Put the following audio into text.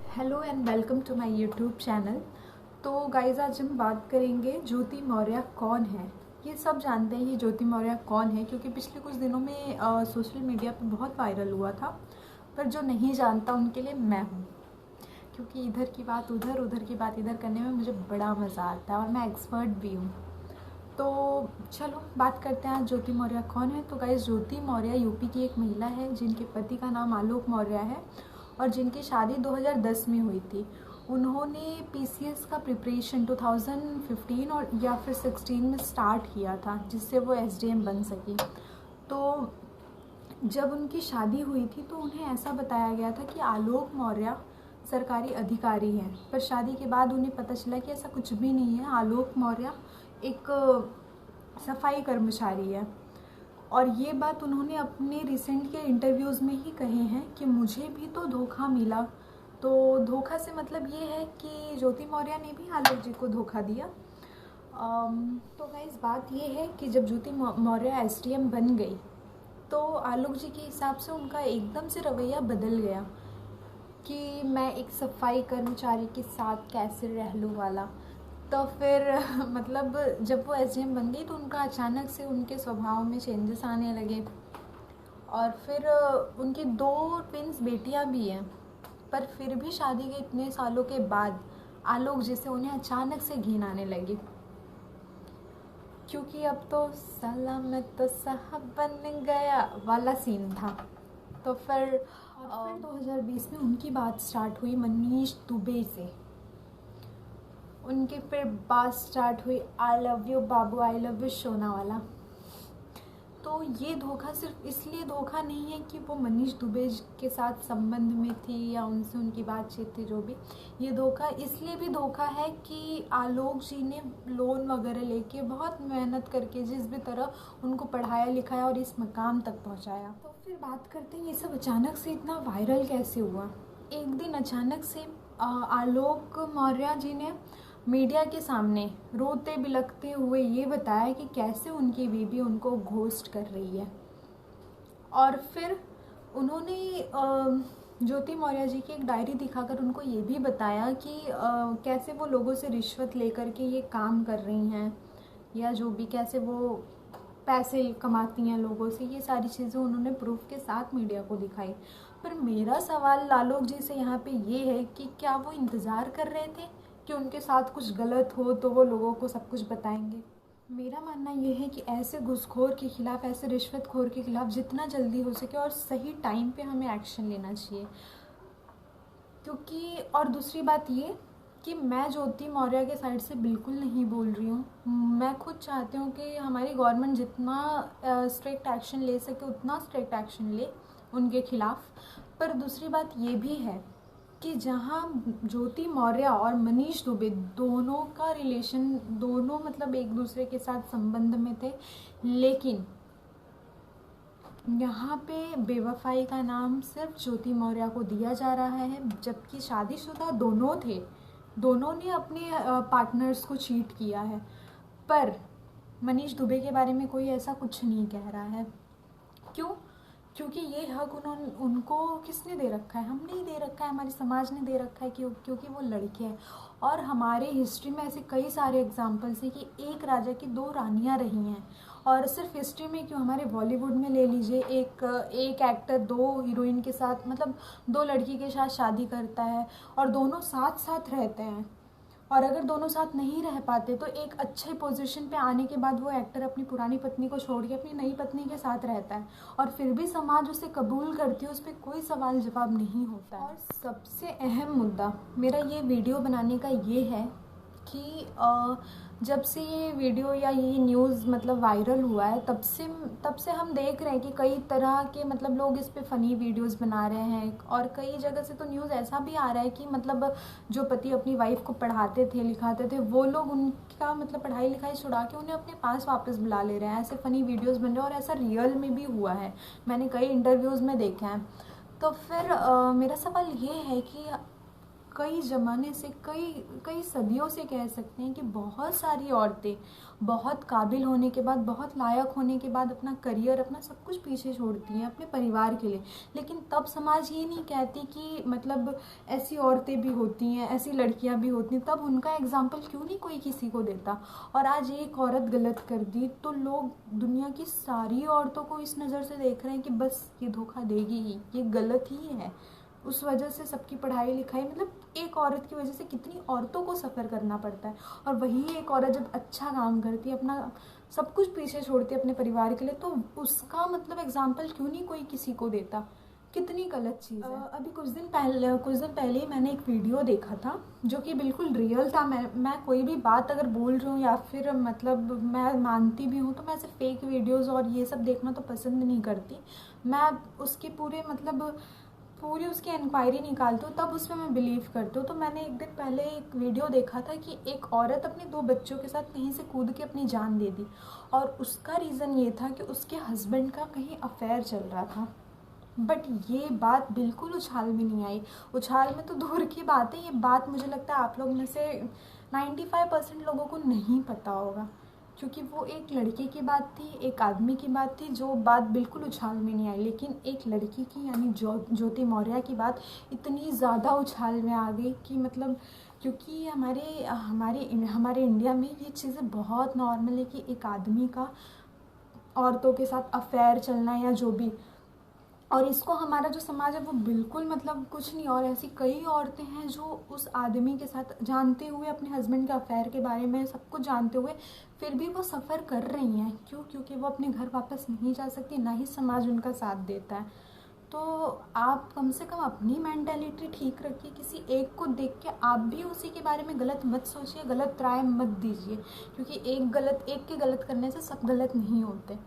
Hello and welcome to my YouTube channel. तो guys आज हम बात करेंगे ज्योति मौर्य कौन है। ये सब जानते हैं ये ज्योति मौर्य कौन है क्योंकि पिछले कुछ दिनों में सोशल मीडिया पर बहुत वायरल हुआ था। पर जो नहीं जानता उनके लिए मैं हूँ, क्योंकि इधर की बात उधर उधर की बात इधर करने में मुझे बड़ा मज़ा आता है और मैं एक्सपर्ट भी हूँ। तो चलो बात करते हैं आज ज्योति मौर्य कौन है। तो गाइज ज्योति मौर्य यूपी की एक महिला है जिनके पति का नाम आलोक मौर्य है और जिनकी शादी 2010 में हुई थी। उन्होंने पीसीएस का प्रिपरेशन 2015 और या फिर 16 में स्टार्ट किया था जिससे वो एसडीएम बन सकी। तो जब उनकी शादी हुई थी तो उन्हें ऐसा बताया गया था कि आलोक मौर्य सरकारी अधिकारी हैं, पर शादी के बाद उन्हें पता चला कि ऐसा कुछ भी नहीं है। आलोक मौर्य एक सफाई कर्मचारी है और ये बात उन्होंने अपने रिसेंट के इंटरव्यूज़ में ही कहे हैं कि मुझे भी तो धोखा मिला। तो धोखा से मतलब ये है कि ज्योति मौर्य ने भी आलोक जी को धोखा दिया। तो गाइस बात ये है कि जब ज्योति मौर्य एसडीएम बन गई तो आलोक जी के हिसाब से उनका एकदम से रवैया बदल गया कि मैं एक सफाई कर्मचारी के साथ कैसे रह लूँ वाला। तो फिर मतलब जब वो एसडीएम बन गई तो उनका अचानक से उनके स्वभाव में चेंजेस आने लगे और फिर उनकी 2 ट्विंस बेटियां भी हैं। पर फिर भी शादी के इतने सालों के बाद आलोक जी से उन्हें अचानक से घिन आने लगी, क्योंकि अब तो साला मैं तो साहब बन गया वाला सीन था। तो फिर 2020 में उनकी बात स्टार्ट हुई मनीष दुबे से। उनकी फिर बात स्टार्ट हुई I love you Babu I love you सोना वाला। तो ये धोखा सिर्फ इसलिए धोखा नहीं है कि वो मनीष दुबे के साथ संबंध में थी या उनसे उनकी बातचीत थी, जो भी। ये धोखा इसलिए भी धोखा है कि आलोक जी ने लोन वगैरह लेके बहुत मेहनत करके जिस भी तरह उनको पढ़ाया लिखाया और इस मकाम तक पहुंचाया। तो फिर बात करते हैं ये सब अचानक से इतना वायरल कैसे हुआ। एक दिन अचानक से आलोक मौर्य जी ने मीडिया के सामने रोते बिलखते हुए ये बताया कि कैसे उनकी बीवी उनको घोस्ट कर रही है। और फिर उन्होंने ज्योति मौर्य जी की एक डायरी दिखाकर उनको ये भी बताया कि कैसे वो लोगों से रिश्वत लेकर के ये काम कर रही हैं या जो भी, कैसे वो पैसे कमाती हैं लोगों से। ये सारी चीज़ें उन्होंने प्रूफ के साथ मीडिया को दिखाई। पर मेरा सवाल आलोक जी से यहाँ पे ये है कि क्या वो इंतज़ार कर रहे थे कि उनके साथ कुछ गलत हो तो वो लोगों को सब कुछ बताएंगे। मेरा मानना ये है कि ऐसे घूसखोर के खिलाफ़, ऐसे रिश्वतखोर के खिलाफ़ जितना जल्दी हो सके और सही टाइम पे हमें एक्शन लेना चाहिए। क्योंकि और दूसरी बात ये कि मैं ज्योति मौर्य के साइड से बिल्कुल नहीं बोल रही हूँ। मैं खुद चाहती हूँ कि हमारी गवर्नमेंट जितना स्ट्रिक्ट एक्शन ले सके उतना स्ट्रिक्ट एक्शन ले उनके खिलाफ़। पर दूसरी बात ये भी है कि जहाँ ज्योति मौर्य और मनीष दुबे दोनों का रिलेशन, दोनों मतलब एक दूसरे के साथ संबंध में थे, लेकिन यहाँ पे बेवफाई का नाम सिर्फ ज्योति मौर्य को दिया जा रहा है, जबकि शादीशुदा दोनों थे, दोनों ने अपने पार्टनर्स को चीट किया है। पर मनीष दुबे के बारे में कोई ऐसा कुछ नहीं कह रहा है। क्यों? क्योंकि ये हक उनको किसने दे रखा है? हमने ही दे रखा है, हमारे समाज ने दे रखा है, क्योंकि वो लड़के हैं। और हमारे हिस्ट्री में ऐसे कई सारे एग्जाम्पल्स हैं कि एक राजा की 2 रानियां रही हैं। और सिर्फ हिस्ट्री में क्यों, हमारे बॉलीवुड में ले लीजिए, एक एक्टर 2 हीरोइन के साथ, मतलब 2 लड़की के साथ शादी करता है और दोनों साथ साथ रहते हैं। और अगर दोनों साथ नहीं रह पाते तो एक अच्छे पोजीशन पे आने के बाद वो एक्टर अपनी पुरानी पत्नी को छोड़ के अपनी नई पत्नी के साथ रहता है और फिर भी समाज उसे कबूल करती है, उस पर कोई सवाल जवाब नहीं होता है। और सबसे अहम मुद्दा मेरा ये वीडियो बनाने का ये है कि जब से ये वीडियो या ये न्यूज़ मतलब वायरल हुआ है तब से हम देख रहे हैं कि कई तरह के मतलब लोग इस पे फ़नी वीडियोस बना रहे हैं। और कई जगह से तो न्यूज़ ऐसा भी आ रहा है कि मतलब जो पति अपनी वाइफ को पढ़ाते थे लिखाते थे वो लोग उनका मतलब पढ़ाई लिखाई छुड़ा के उन्हें अपने पास वापस बुला ले रहे हैं। ऐसे फ़नी वीडियोज़ बन रहे हैं और ऐसा रियल में भी हुआ है, मैंने कई इंटरव्यूज़ में देखा है। तो फिर मेरा सवाल ये है कि कई ज़माने से, कई कई सदियों से कह सकते हैं कि बहुत सारी औरतें बहुत काबिल होने के बाद, बहुत लायक होने के बाद अपना करियर, अपना सब कुछ पीछे छोड़ती हैं अपने परिवार के लिए। लेकिन तब समाज ये नहीं कहती कि मतलब ऐसी औरतें भी होती हैं, ऐसी लड़कियां भी होती हैं, तब उनका एग्जाम्पल क्यों नहीं कोई किसी को देता। और आज एक औरत गलत कर दी तो लोग दुनिया की सारी औरतों को इस नज़र से देख रहे हैं कि बस ये धोखा देगी ही, ये गलत ही है। उस वजह से सबकी पढ़ाई लिखाई, मतलब एक औरत की वजह से कितनी औरतों को सफ़र करना पड़ता है। और वही एक औरत जब अच्छा काम करती है, अपना सब कुछ पीछे छोड़ती है अपने परिवार के लिए, तो उसका मतलब एग्जाम्पल क्यों नहीं कोई किसी को देता। कितनी गलत चीज़ है। अभी कुछ दिन पहले ही मैंने एक वीडियो देखा था जो कि बिल्कुल रियल था। मैं कोई भी बात अगर बोल रही हूँ या फिर मतलब मैं मानती भी हूँ तो मैं ऐसे फेक वीडियोज़ और ये सब देखना तो पसंद नहीं करती। मैं उसके पूरी उसकी इंक्वायरी निकालती हूँ, तब उसमें मैं बिलीव करती हूँ। तो मैंने एक दिन पहले एक वीडियो देखा था कि एक औरत अपने 2 बच्चों के साथ कहीं से कूद के अपनी जान दे दी, और उसका रीज़न ये था कि उसके हस्बैंड का कहीं अफेयर चल रहा था। बट ये बात बिल्कुल उछाल में नहीं आई। उछाल में तो दूर की बात है, ये बात मुझे लगता है आप लोग में से 95% लोगों को नहीं पता होगा, क्योंकि वो एक लड़के की बात थी, एक आदमी की बात थी, जो बात बिल्कुल उछाल में नहीं आई। लेकिन एक लड़की की यानी ज्योति मौर्य की बात इतनी ज़्यादा उछाल में आ गई कि मतलब, क्योंकि हमारे इंडिया में ये चीज़ें बहुत नॉर्मल है कि एक आदमी का औरतों के साथ अफेयर चलना या जो भी, और इसको हमारा जो समाज है वो बिल्कुल मतलब कुछ नहीं। और ऐसी कई औरतें हैं जो उस आदमी के साथ जानते हुए, अपने हस्बैंड के अफेयर के बारे में सब कुछ जानते हुए फिर भी वो सफ़र कर रही हैं। क्यों? क्योंकि वो अपने घर वापस नहीं जा सकती, ना ही समाज उनका साथ देता है। तो आप कम से कम अपनी मेंटालिटी ठीक रखिए। किसी एक को देख के आप भी उसी के बारे में गलत मत सोचिए, गलत राय मत दीजिए, क्योंकि एक के गलत करने से सब गलत नहीं होते।